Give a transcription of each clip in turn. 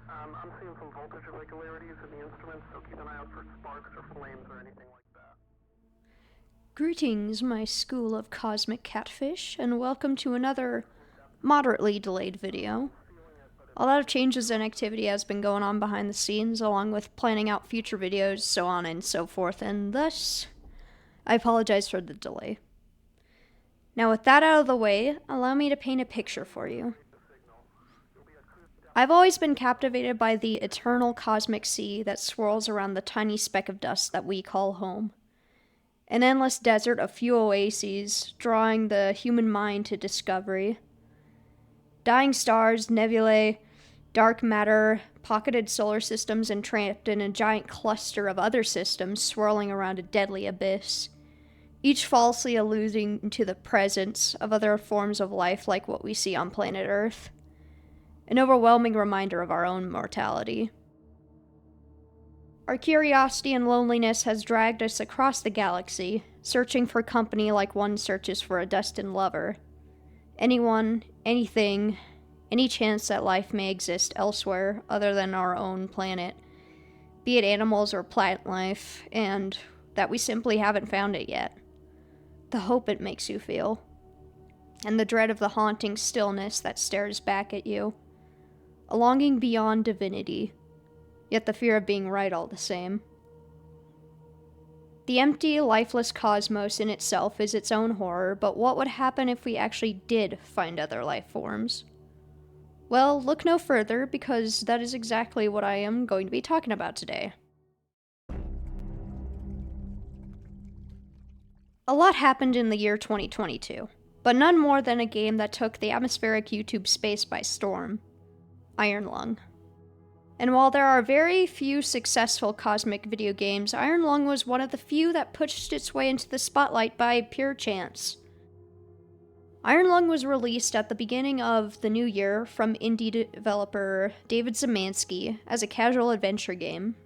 I'm seeing some voltage irregularities in the instruments, so keep an eye out for sparks or flames or anything like that. Greetings, my school of cosmic catfish, and welcome to another moderately delayed video. A lot of changes and activity has been going on behind the scenes, along with planning out future videos, so on and so forth, and thus, I apologize for the delay. Now with that out of the way, allow me to paint a picture for you. I've always been captivated by the eternal cosmic sea that swirls around the tiny speck of dust that we call home. An endless desert of few oases, drawing the human mind to discovery. Dying stars, nebulae, dark matter, pocketed solar systems entrapped in a giant cluster of other systems swirling around a deadly abyss, each falsely alluding to the presence of other forms of life like what we see on planet Earth. An overwhelming reminder of our own mortality. Our curiosity and loneliness has dragged us across the galaxy, searching for company like one searches for a destined lover. Anyone, anything, any chance that life may exist elsewhere other than our own planet, be it animals or plant life, and that we simply haven't found it yet. The hope it makes you feel, and the dread of the haunting stillness that stares back at you. A longing beyond divinity, yet the fear of being right all the same. The empty, lifeless cosmos in itself is its own horror, but what would happen if we actually did find other life forms? Well, look no further, because that is exactly what I am going to be talking about today. A lot happened in the year 2022, but none more than a game that took the atmospheric YouTube space by storm. Iron Lung. And while there are very few successful cosmic video games, Iron Lung was one of the few that pushed its way into the spotlight by pure chance. Iron Lung was released at the beginning of the new year from indie developer David Zemansky as a casual adventure game.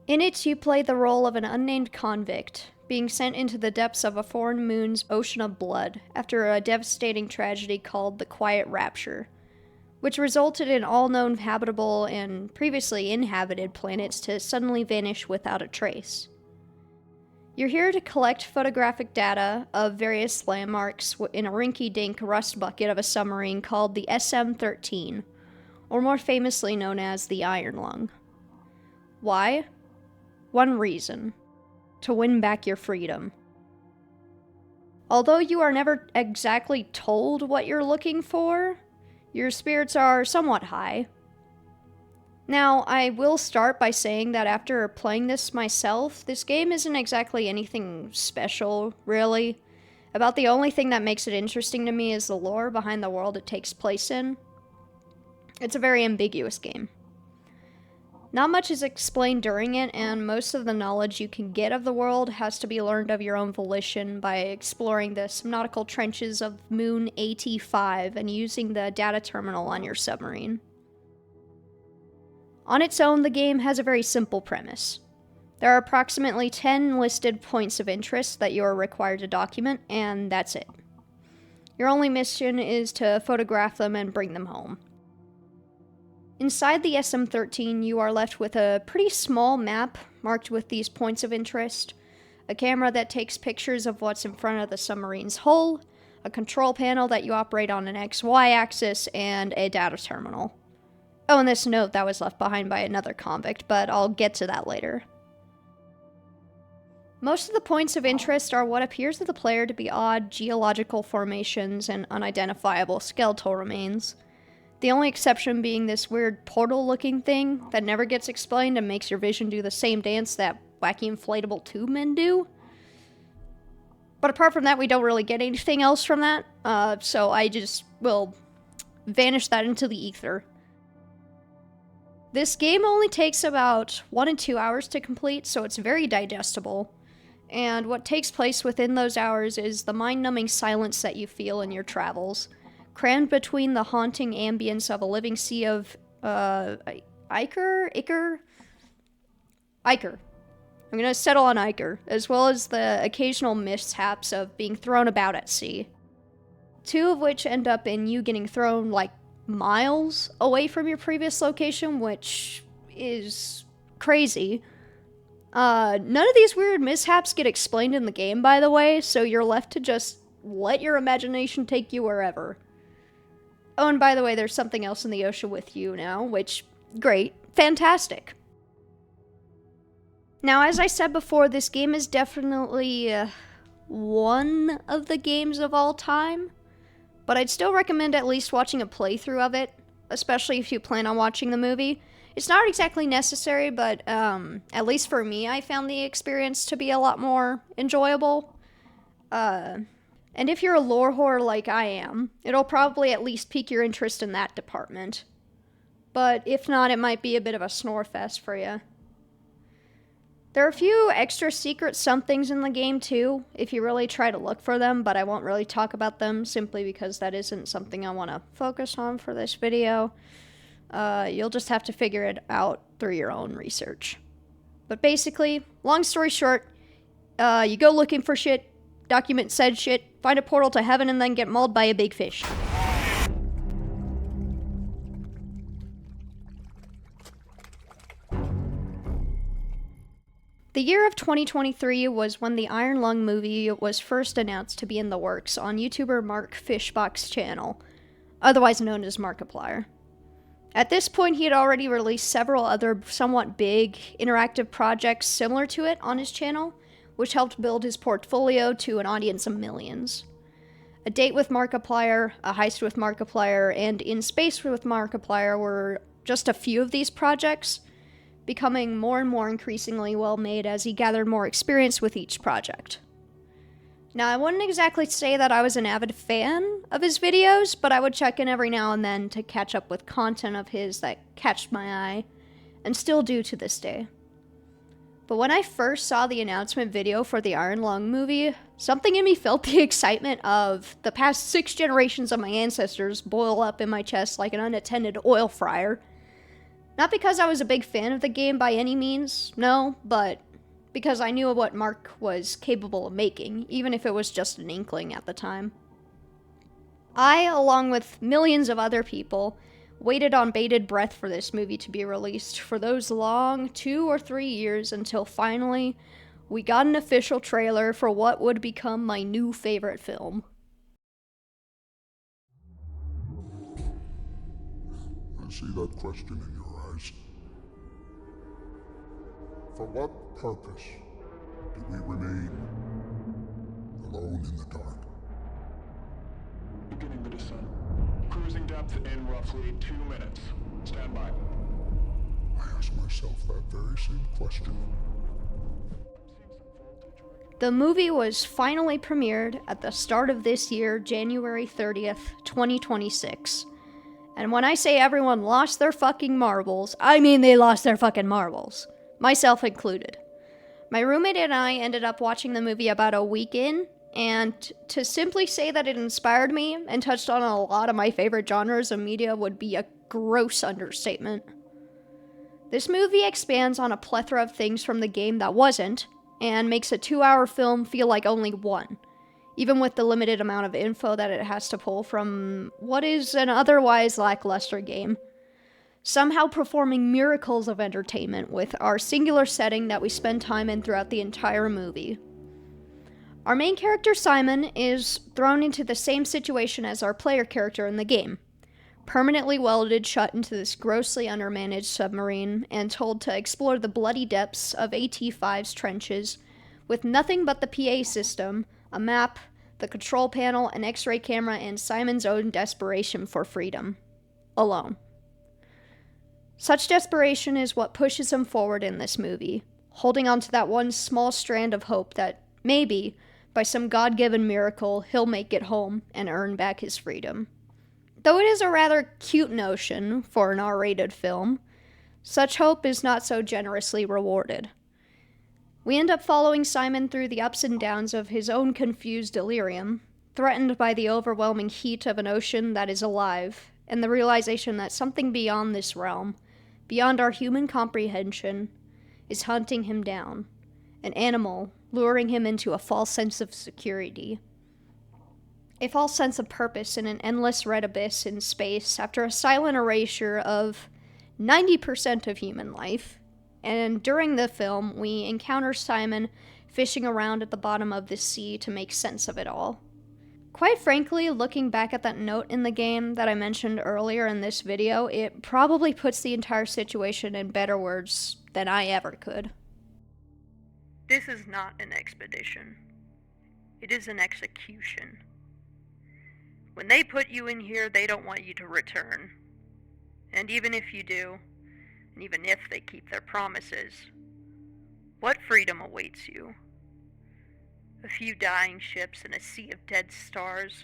In it, you play the role of an unnamed convict, being sent into the depths of a foreign moon's ocean of blood after a devastating tragedy called the Quiet Rapture, which resulted in all known habitable and previously inhabited planets to suddenly vanish without a trace. You're here to collect photographic data of various landmarks in a rinky-dink rust bucket of a submarine called the SM-13, or more famously known as the Iron Lung. Why? One reason: to win back your freedom. Although you are never exactly told what you're looking for, your spirits are somewhat high. Now, I will start by saying that after playing this myself, this game isn't exactly anything special, really. About the only thing that makes it interesting to me is the lore behind the world it takes place in. It's a very ambiguous game. Not much is explained during it, and most of the knowledge you can get of the world has to be learned of your own volition by exploring the subnautical trenches of Moon AT-5 and using the data terminal on your submarine. On its own, the game has a very simple premise. There are approximately 10 listed points of interest that you are required to document, and that's it. Your only mission is to photograph them and bring them home. Inside the SM-13, you are left with a pretty small map marked with these points of interest, a camera that takes pictures of what's in front of the submarine's hull, a control panel that you operate on an XY axis, and a data terminal. Oh, and this note that was left behind by another convict, but I'll get to that later. Most of the points of interest are what appears to the player to be odd geological formations and unidentifiable skeletal remains. The only exception being this weird portal-looking thing that never gets explained and makes your vision do the same dance that wacky inflatable tube men do. But apart from that, we don't really get anything else from that, so I just will vanish that into the ether. This game only takes about 1 and 2 hours to complete, so it's very digestible. And what takes place within those hours is the mind-numbing silence that you feel in your travels, crammed between the haunting ambience of a living sea of, Iker? I'm gonna settle on Iker, as well as the occasional mishaps of being thrown about at sea. 2 of which end up in you getting thrown, like, miles away from your previous location, which is crazy. None of these weird mishaps get explained in the game, by the way, so you're left to just let your imagination take you wherever. Oh, and by the way, there's something else in the ocean with you now, which, great, fantastic. Now, as I said before, this game is definitely one of the games of all time, but I'd still recommend at least watching a playthrough of it, especially if you plan on watching the movie. It's not exactly necessary, but at least for me, I found the experience to be a lot more enjoyable. And if you're a lore whore like I am, it'll probably at least pique your interest in that department. But if not, it might be a bit of a snore fest for you. There are a few extra secret somethings in the game too, if you really try to look for them, but I won't really talk about them simply because that isn't something I want to focus on for this video. You'll just have to figure it out through your own research. But basically, long story short, you go looking for shit, document said shit, find a portal to heaven, and then get mauled by a big fish. The year of 2023 was when the Iron Lung movie was first announced to be in the works on YouTuber Mark Fishbach's channel, otherwise known as Markiplier. At this point, he had already released several other somewhat big, interactive projects similar to it on his channel, which helped build his portfolio to an audience of millions. A Date with Markiplier, A Heist with Markiplier, and In Space with Markiplier were just a few of these projects, becoming more and more increasingly well-made as he gathered more experience with each project. Now, I wouldn't exactly say that I was an avid fan of his videos, but I would check in every now and then to catch up with content of his that catched my eye, and still do to this day. But when I first saw the announcement video for the Iron Lung movie, something in me felt the excitement of the past 6 generations of my ancestors boil up in my chest like an unattended oil fryer. Not because I was a big fan of the game by any means, no, but because I knew what Mark was capable of making, even if it was just an inkling at the time. I, along with millions of other people, waited on bated breath for this movie to be released for those long 2 or 3 years until finally we got an official trailer for what would become my new favorite film. I see that question in your eyes. For what purpose do we remain alone in the dark? Beginning the descent. Cruising depth in roughly 2 minutes. Stand by. I ask myself that very same question. The movie was finally premiered at the start of this year, January 30th, 2026. And when I say everyone lost their fucking marbles, I mean they lost their fucking marbles. Myself included. My roommate and I ended up watching the movie about a week in, and to simply say that it inspired me and touched on a lot of my favorite genres of media would be a gross understatement. This movie expands on a plethora of things from the game that wasn't, and makes a 2-hour film feel like only one, even with the limited amount of info that it has to pull from what is an otherwise lackluster game, somehow performing miracles of entertainment with our singular setting that we spend time in throughout the entire movie. Our main character, Simon, is thrown into the same situation as our player character in the game, permanently welded shut into this grossly undermanaged submarine and told to explore the bloody depths of AT-5's trenches with nothing but the PA system, a map, the control panel, an X-ray camera, and Simon's own desperation for freedom. Alone. Such desperation is what pushes him forward in this movie, holding on to that one small strand of hope that maybe, by some God-given miracle, he'll make it home and earn back his freedom. Though it is a rather cute notion for an R-rated film, such hope is not so generously rewarded. We end up following Simon through the ups and downs of his own confused delirium, threatened by the overwhelming heat of an ocean that is alive, and the realization that something beyond this realm, beyond our human comprehension, is hunting him down, an animal, luring him into a false sense of security. A false sense of purpose in an endless red abyss in space after a silent erasure of 90% of human life. And during the film, we encounter Simon fishing around at the bottom of the sea to make sense of it all. Quite frankly, looking back at that note in the game that I mentioned earlier in this video, it probably puts the entire situation in better words than I ever could. This is not an expedition. It is an execution. When they put you in here, they don't want you to return. And even if you do, and even if they keep their promises, what freedom awaits you? A few dying ships and a sea of dead stars.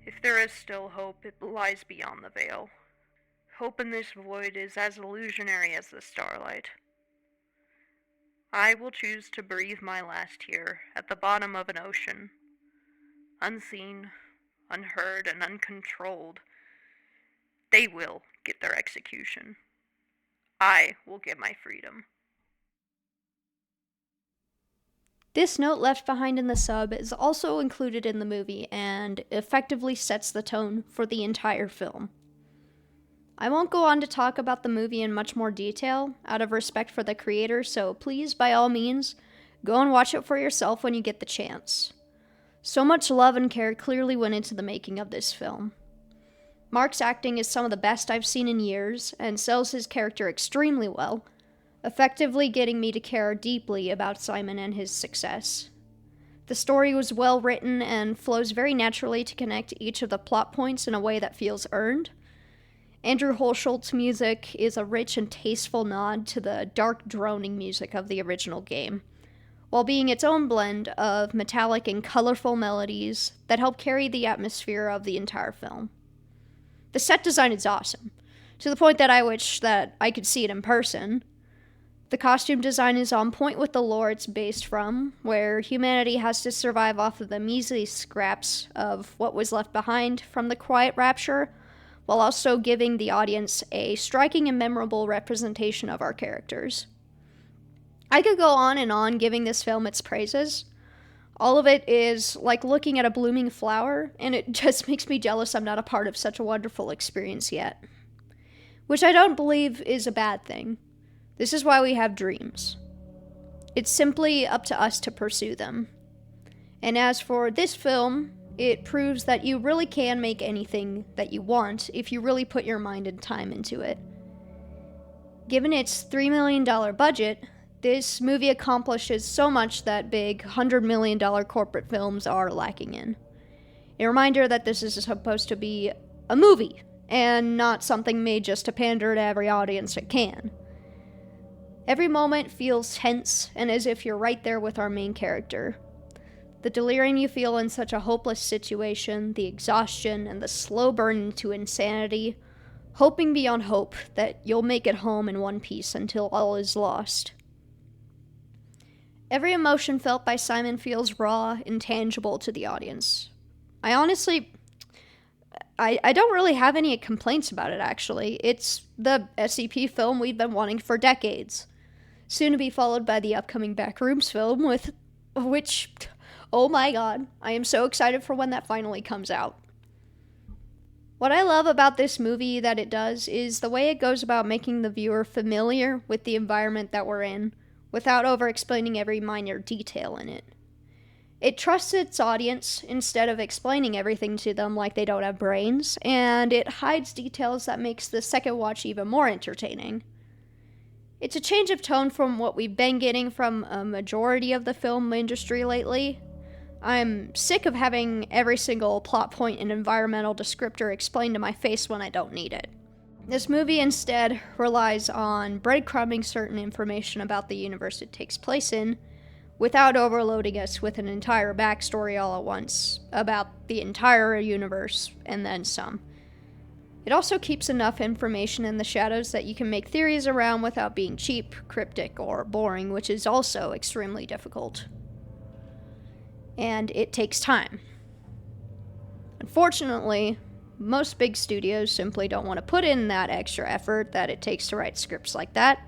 If there is still hope, it lies beyond the veil. Hope in this void is as illusionary as the starlight. I will choose to breathe my last here at the bottom of an ocean, unseen, unheard, and uncontrolled. They will get their execution. I will get my freedom. This note left behind in the sub is also included in the movie and effectively sets the tone for the entire film. I won't go on to talk about the movie in much more detail out of respect for the creator, so please, by all means, go and watch it for yourself when you get the chance. So much love and care clearly went into the making of this film. Mark's acting is some of the best I've seen in years and sells his character extremely well, effectively getting me to care deeply about Simon and his success. The story was well written and flows very naturally to connect each of the plot points in a way that feels earned. Andrew Holschult's music is a rich and tasteful nod to the dark droning music of the original game, while being its own blend of metallic and colorful melodies that help carry the atmosphere of the entire film. The set design is awesome, to the point that I wish that I could see it in person. The costume design is on point with the lore it's based from, where humanity has to survive off of the measly scraps of what was left behind from the Quiet Rapture, while also giving the audience a striking and memorable representation of our characters. I could go on giving this film its praises. All of it is like looking at a blooming flower, and it just makes me jealous I'm not a part of such a wonderful experience yet. Which I don't believe is a bad thing. This is why we have dreams. It's simply up to us to pursue them. And as for this film, it proves that you really can make anything that you want if you really put your mind and time into it. Given its $3 million budget, this movie accomplishes so much that big $100 million corporate films are lacking in. A reminder that this is supposed to be a movie, and not something made just to pander to every audience it can. Every moment feels tense and as if you're right there with our main character. The delirium you feel in such a hopeless situation, the exhaustion, and the slow burn into insanity, hoping beyond hope that you'll make it home in one piece until all is lost. Every emotion felt by Simon feels raw and tangible to the audience. I don't really have any complaints about it, actually. It's the SCP film we've been wanting for decades. Soon to be followed by the upcoming Backrooms film, which, oh my god, I am so excited for when that finally comes out. What I love about this movie that it does is the way it goes about making the viewer familiar with the environment that we're in, without over-explaining every minor detail in it. It trusts its audience instead of explaining everything to them like they don't have brains, and it hides details that makes the second watch even more entertaining. It's a change of tone from what we've been getting from a majority of the film industry lately. I'm sick of having every single plot point and environmental descriptor explained to my face when I don't need it. This movie instead relies on breadcrumbing certain information about the universe it takes place in, without overloading us with an entire backstory all at once about the entire universe and then some. It also keeps enough information in the shadows that you can make theories around without being cheap, cryptic, or boring, which is also extremely difficult. And it takes time. Unfortunately, most big studios simply don't want to put in that extra effort that it takes to write scripts like that,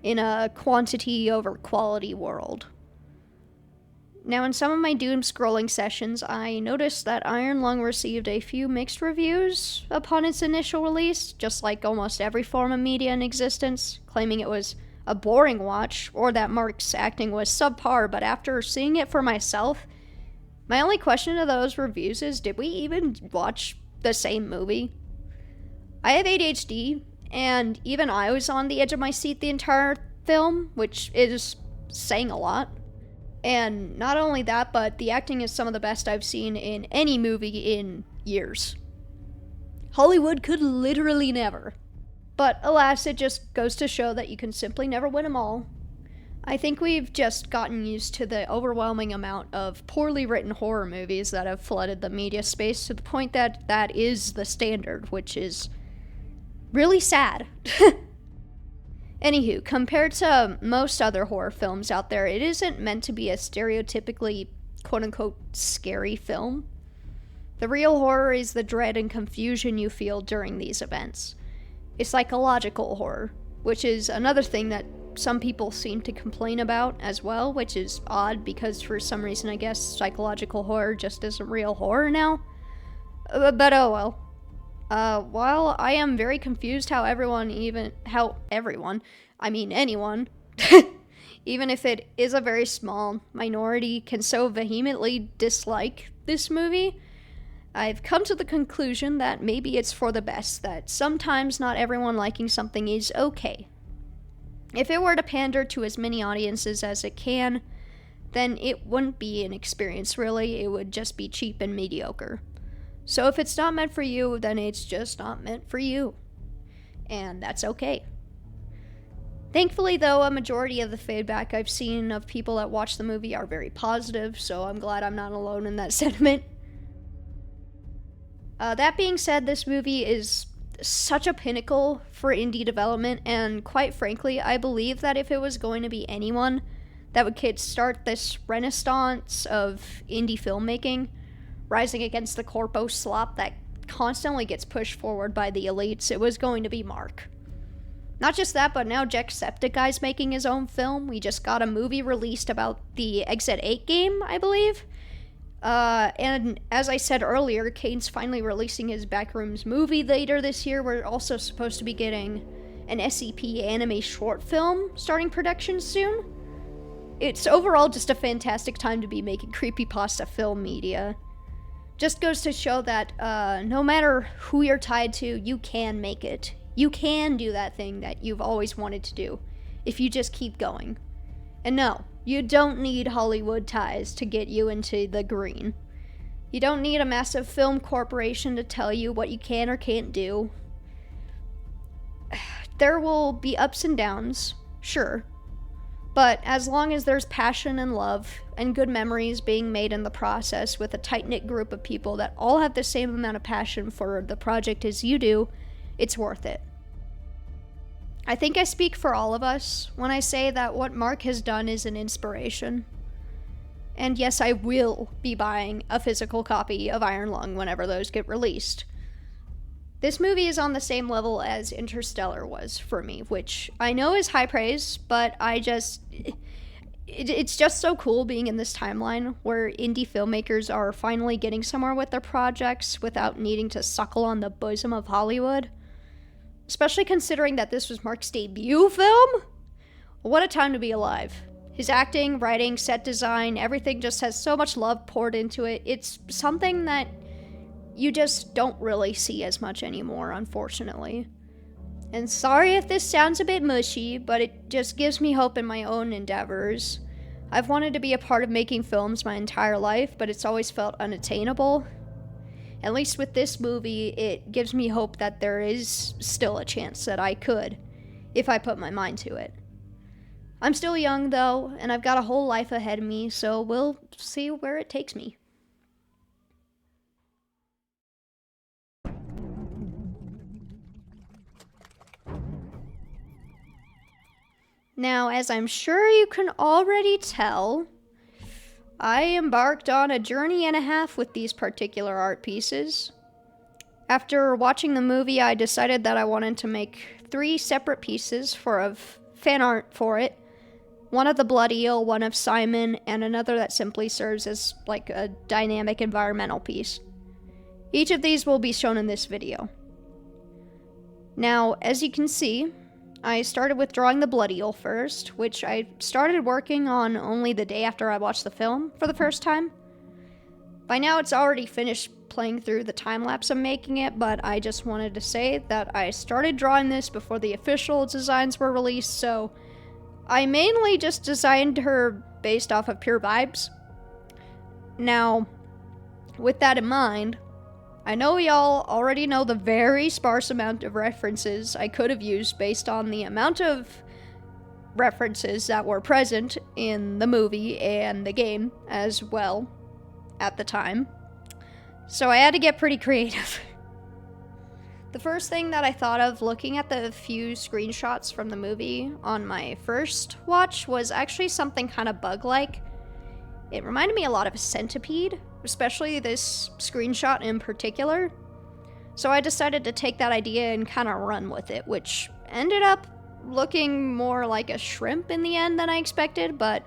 in a quantity over quality world. Now, in some of my doom scrolling sessions, I noticed that Iron Lung received a few mixed reviews upon its initial release, just like almost every form of media in existence, claiming it was a boring watch, or that Mark's acting was subpar, but after seeing it for myself, my only question to those reviews is, did we even watch the same movie? I have ADHD, and even I was on the edge of my seat the entire film, which is saying a lot. And not only that, but the acting is some of the best I've seen in any movie in years. Hollywood could literally never. But alas, it just goes to show that you can simply never win them all. I think we've just gotten used to the overwhelming amount of poorly written horror movies that have flooded the media space to the point that that is the standard, which is really sad. Anywho, compared to most other horror films out there, it isn't meant to be a stereotypically quote-unquote scary film. The real horror is the dread and confusion you feel during these events. It's psychological horror, which is another thing that some people seem to complain about as well, which is odd because for some reason I guess psychological horror just isn't real horror now. But oh well. While I am very confused how anyone, even if it is a very small minority, can so vehemently dislike this movie, I've come to the conclusion that maybe it's for the best, that sometimes not everyone liking something is okay. If it were to pander to as many audiences as it can, then it wouldn't be an experience really, it would just be cheap and mediocre. So if it's not meant for you, then it's just not meant for you. And that's okay. Thankfully, though, a majority of the feedback I've seen of people that watch the movie are very positive, so I'm glad I'm not alone in that sentiment. That being said, this movie is such a pinnacle for indie development, and quite frankly, I believe that if it was going to be anyone that would kickstart this renaissance of indie filmmaking, rising against the corpo slop that constantly gets pushed forward by the elites, it was going to be Mark. Not just that, but now Jacksepticeye's making his own film. We just got a movie released about the Exit 8 game, I believe. And as I said earlier, Kane's finally releasing his Backrooms movie later this year. We're also supposed to be getting an SCP anime short film starting production soon. It's overall just a fantastic time to be making creepypasta film media. Just goes to show that no matter who you're tied to, you can make it. You can do that thing that you've always wanted to do, if you just keep going. And no, you don't need Hollywood ties to get you into the green. You don't need a massive film corporation to tell you what you can or can't do. There will be ups and downs, sure. But as long as there's passion and love and good memories being made in the process with a tight-knit group of people that all have the same amount of passion for the project as you do, it's worth it. I think I speak for all of us when I say that what Mark has done is an inspiration. And yes, I will be buying a physical copy of Iron Lung whenever those get released. This movie is on the same level as Interstellar was for me, which I know is high praise, but it's just so cool being in this timeline where indie filmmakers are finally getting somewhere with their projects without needing to suckle on the bosom of Hollywood. Especially considering that this was Mark's debut film? What a time to be alive. His acting, writing, set design, everything just has so much love poured into it. It's something that you just don't really see as much anymore, unfortunately. And sorry if this sounds a bit mushy, but it just gives me hope in my own endeavors. I've wanted to be a part of making films my entire life, but it's always felt unattainable. At least with this movie, it gives me hope that there is still a chance that I could, if I put my mind to it. I'm still young, though, and I've got a whole life ahead of me, so we'll see where it takes me. Now, as I'm sure you can already tell, I embarked on a journey and a half with these particular art pieces. After watching the movie, I decided that I wanted to make 3 separate pieces for a fan art for it. One of the blood eel, one of Simon, and another that simply serves as like a dynamic environmental piece. Each of these will be shown in this video. Now, as you can see, I started with drawing the blood eel first, which I started working on only the day after I watched the film for the first time. By now it's already finished playing through the time-lapse I'm making it, but I just wanted to say that I started drawing this before the official designs were released, so I mainly just designed her based off of pure vibes. Now, with that in mind, I know y'all already know the very sparse amount of references I could have used based on the amount of references that were present in the movie and the game as well at the time. So I had to get pretty creative. The first thing that I thought of looking at the few screenshots from the movie on my first watch was actually something kind of bug-like. It reminded me a lot of a centipede, especially this screenshot in particular. So I decided to take that idea and kind of run with it, which ended up looking more like a shrimp in the end than I expected, but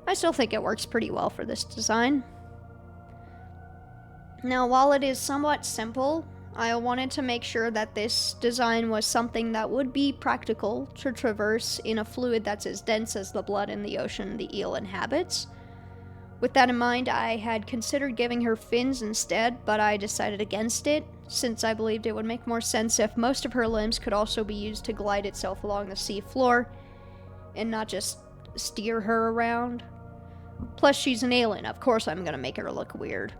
I still think it works pretty well for this design. Now, while it is somewhat simple, I wanted to make sure that this design was something that would be practical to traverse in a fluid that's as dense as the blood in the ocean the eel inhabits. With that in mind, I had considered giving her fins instead, but I decided against it, since I believed it would make more sense if most of her limbs could also be used to glide itself along the sea floor, and not just steer her around. Plus, she's an alien, of course I'm gonna make her look weird.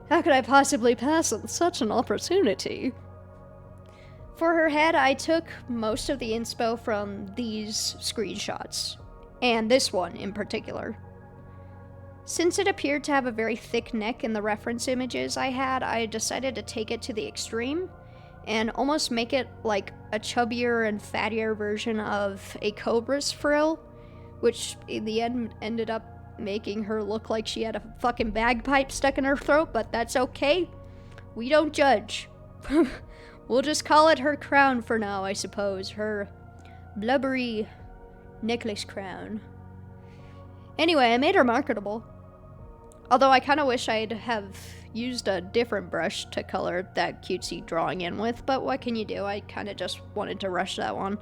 How could I possibly pass on such an opportunity? For her head, I took most of the inspo from these screenshots, and this one in particular. Since it appeared to have a very thick neck in the reference images I had, I decided to take it to the extreme and almost make it like a chubbier and fattier version of a cobra's frill, which in the end ended up making her look like she had a fucking bagpipe stuck in her throat, but that's okay. We don't judge. We'll just call it her crown for now, I suppose. Her blubbery necklace crown. Anyway, I made her marketable. Although I kind of wish I'd have used a different brush to color that cutesy drawing in with, but what can you do? I kind of just wanted to rush that one.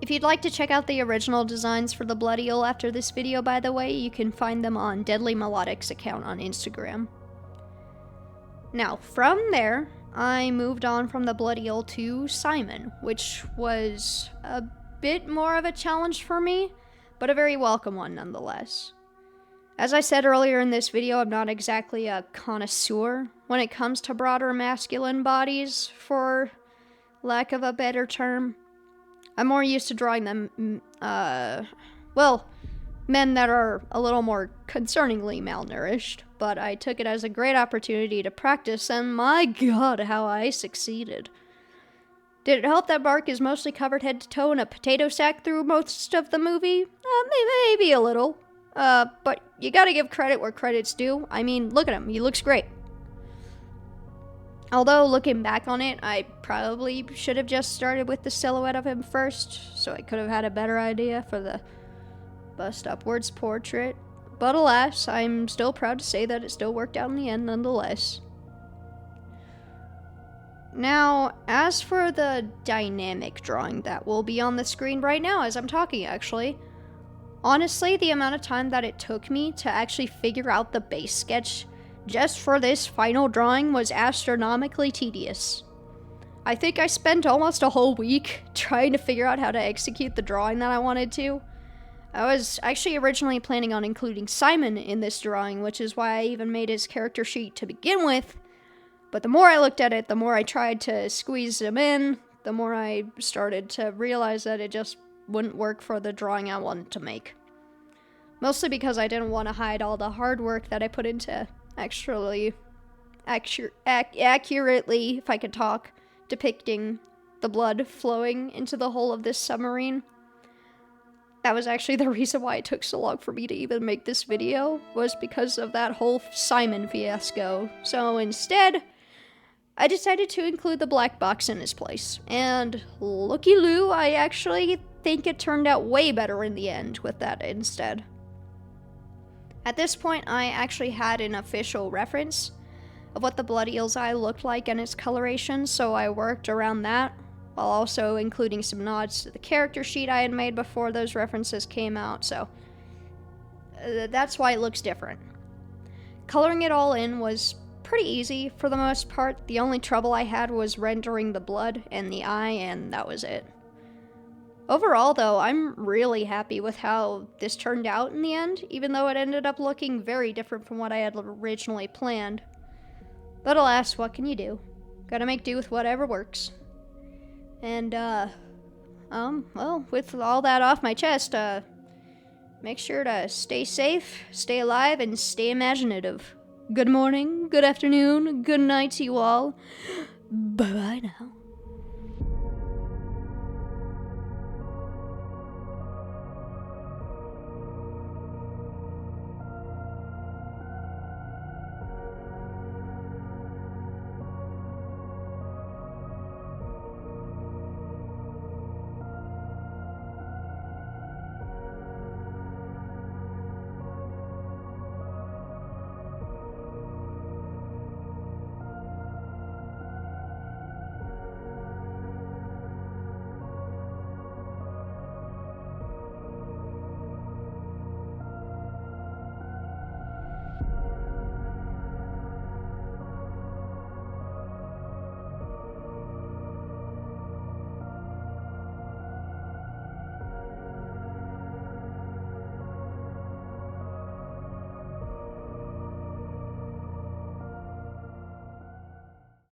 If you'd like to check out the original designs for the blood eel after this video, by the way, you can find them on Deadly Melodic's account on Instagram. Now, from there, I moved on from the blood eel to Simon, which was a bit more of a challenge for me, but a very welcome one nonetheless. As I said earlier in this video, I'm not exactly a connoisseur when it comes to broader masculine bodies, for lack of a better term. I'm more used to drawing them, men that are a little more concerningly malnourished, but I took it as a great opportunity to practice, and my god, how I succeeded. Did it help that Bark is mostly covered head to toe in a potato sack through most of the movie? Maybe a little. But you gotta give credit where credit's due. I mean, look at him, he looks great. Although, looking back on it, I probably should have just started with the silhouette of him first, so I could have had a better idea for the bust upwards portrait. But alas, I'm still proud to say that it still worked out in the end nonetheless. Now, as for the dynamic drawing that will be on the screen right now as I'm talking, actually, honestly, the amount of time that it took me to actually figure out the base sketch just for this final drawing was astronomically tedious. I think I spent almost a whole week trying to figure out how to execute the drawing that I wanted to. I was actually originally planning on including Simon in this drawing, which is why I even made his character sheet to begin with. But the more I looked at it, the more I tried to squeeze him in, the more I started to realize that it just wouldn't work for the drawing I wanted to make. Mostly because I didn't want to hide all the hard work that I put into actually accurately, if I could talk, depicting the blood flowing into the hull of this submarine. That was actually the reason why it took so long for me to even make this video, was because of that whole Simon fiasco. So instead, I decided to include the black box in his place, and looky-loo, I actually think it turned out way better in the end with that instead. At this point, I actually had an official reference of what the blood eel's eye looked like and its coloration, so I worked around that, while also including some nods to the character sheet I had made before those references came out, so that's why it looks different. Coloring it all in was pretty easy for the most part. The only trouble I had was rendering the blood and the eye, and that was it. Overall, though, I'm really happy with how this turned out in the end, even though it ended up looking very different from what I had originally planned. But alas, what can you do? Gotta make do with whatever works. And, well, with all that off my chest, make sure to stay safe, stay alive, and stay imaginative. Good morning, good afternoon, good night to you all. Bye-bye now.